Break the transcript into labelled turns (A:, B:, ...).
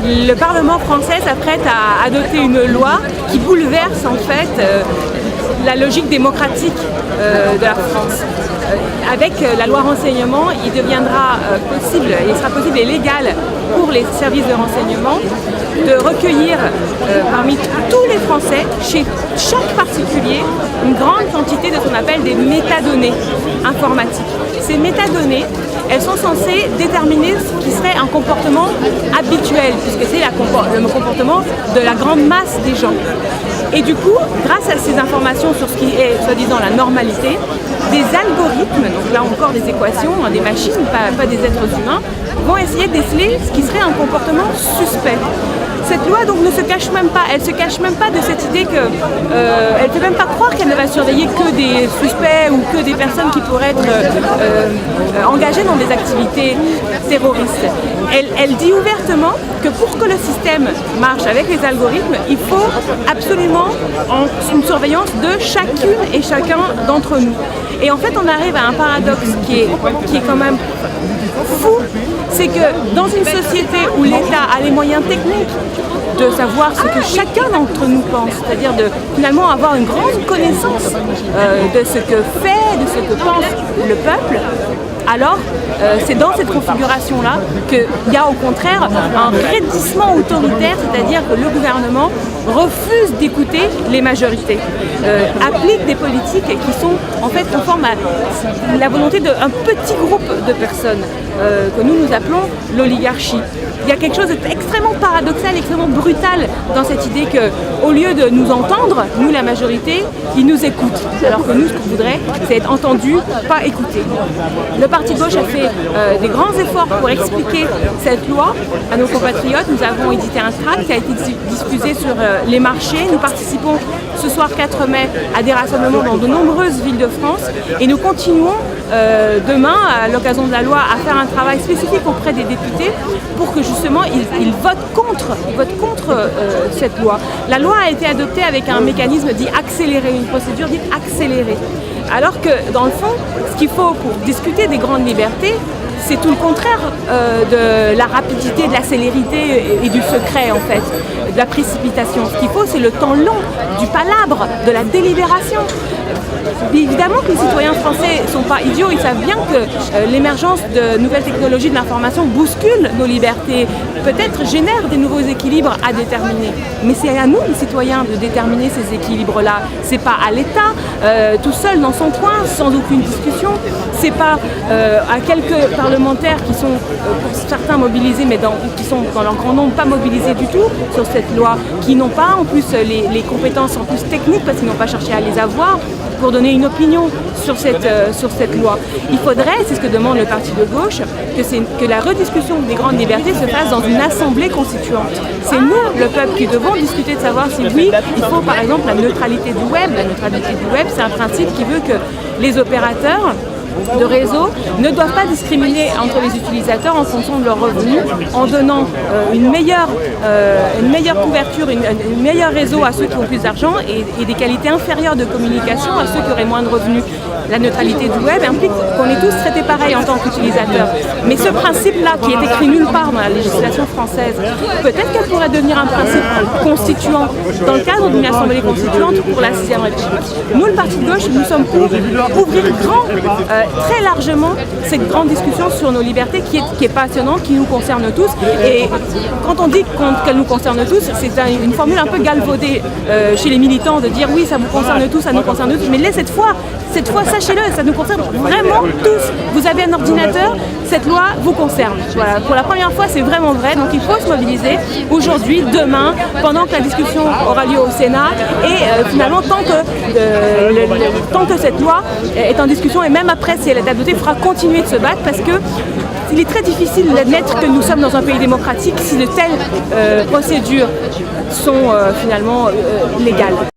A: le Parlement français s'apprête à adopter une loi qui bouleverse en fait la logique démocratique de la France. Avec la loi renseignement, il deviendra possible, il sera possible et légal pour les services de renseignement de recueillir parmi tous les Français, chez chaque particulier, une grande quantité de ce qu'on appelle des métadonnées informatiques. Ces métadonnées, elles sont censées déterminer ce qui serait un comportement habituel, puisque c'est le comportement de la grande masse des gens. Et du coup, grâce à ces informations sur ce qui est soi-disant la normalité, des algorithmes, donc là encore des équations, des machines, pas des êtres humains, vont essayer de déceler ce qui serait un comportement suspect. Cette loi donc ne se cache même pas, elle se cache même pas de cette idée que, elle ne peut même pas croire qu'elle ne va surveiller que des suspects ou que des personnes qui pourraient être engagées dans des activités terroristes. Elle dit ouvertement que pour que le système marche avec les algorithmes, il faut absolument une surveillance de chacune et chacun d'entre nous. Et en fait, on arrive à un paradoxe qui est quand même fou, c'est que dans une société où l'État a les moyens techniques de savoir ce que chacun d'entre nous pense, c'est-à-dire de finalement avoir une grande connaissance de ce que fait, de ce que pense le peuple, alors c'est dans cette configuration-là qu'il y a au contraire un raidissement autoritaire, c'est-à-dire que le gouvernement refuse d'écouter les majorités, applique des politiques qui sont en fait conformes à la volonté d'un petit groupe de personnes que nous appelons l'oligarchie. Il y a quelque chose d'extrêmement paradoxal, extrêmement brutal dans cette idée qu'au lieu de nous entendre, nous la majorité, ils nous écoutent. Alors que nous, ce qu'on voudrait, c'est être entendus, pas écoutés. Le Parti de gauche a fait des grands efforts pour expliquer cette loi à nos compatriotes. Nous avons édité un tract qui a été diffusé sur les marchés. Nous participons ce soir 4 mai à des rassemblements dans de nombreuses villes de France et nous continuons demain, à l'occasion de la loi, à faire un travail spécifique auprès des députés pour que justement ils votent contre cette loi. La loi a été adoptée avec un mécanisme dit accéléré, une procédure dite accélérée. Alors que dans le fond, ce qu'il faut pour discuter des grandes libertés, c'est tout le contraire de la rapidité, de la célérité et du secret en fait, de la précipitation. Ce qu'il faut, c'est le temps long, du palabre, de la délibération. Évidemment que les citoyens français ne sont pas idiots, ils savent bien que l'émergence de nouvelles technologies de l'information bouscule nos libertés, peut-être génère des nouveaux équilibres à déterminer. Mais c'est à nous, les citoyens, de déterminer ces équilibres-là. C'est pas à l'État, tout seul dans son coin, sans aucune discussion. C'est pas à quelques parlementaires qui sont pour certains mobilisés, mais qui sont dans leur grand nombre pas mobilisés du tout sur cette loi, qui n'ont pas en plus les compétences en plus techniques parce qu'ils n'ont pas cherché à les avoir pour donner une opinion sur cette loi. Il faudrait, c'est ce que demande le Parti de gauche, que la rediscussion des grandes libertés se fasse dans une assemblée constituante. C'est nous, le peuple, qui devons discuter de savoir si oui, il faut par exemple la neutralité du web. La neutralité du web, c'est un principe qui veut que les opérateurs de réseau ne doivent pas discriminer entre les utilisateurs en fonction de leurs revenus, en donnant une meilleure couverture, un meilleur réseau à ceux qui ont plus d'argent et des qualités inférieures de communication à ceux qui auraient moins de revenus. La neutralité du web implique qu'on est tous traités pareil en tant qu'utilisateurs. Mais ce principe-là, qui est écrit nulle part dans la législation française, peut-être qu'elle pourrait devenir un principe constituant dans le cadre d'une assemblée constituante pour la 6e République. Nous, le Parti de gauche, nous sommes pour ouvrir très largement cette grande discussion sur nos libertés qui est passionnante, qui nous concerne tous. Et quand on dit qu'elle nous concerne tous, c'est une formule un peu galvaudée chez les militants de dire oui, ça vous concerne tous, ça nous concerne tous. Mais là, cette fois, sachez-le, ça nous concerne vraiment tous. Vous avez un ordinateur, cette loi vous concerne. Voilà. Pour la première fois, c'est vraiment vrai. Donc il faut se mobiliser aujourd'hui, demain, pendant que la discussion aura lieu au Sénat et finalement tant que cette loi est en discussion et même après si elle est adoptée, il faudra continuer de se battre parce que il est très difficile d'admettre que nous sommes dans un pays démocratique si de telles procédures sont finalement légales.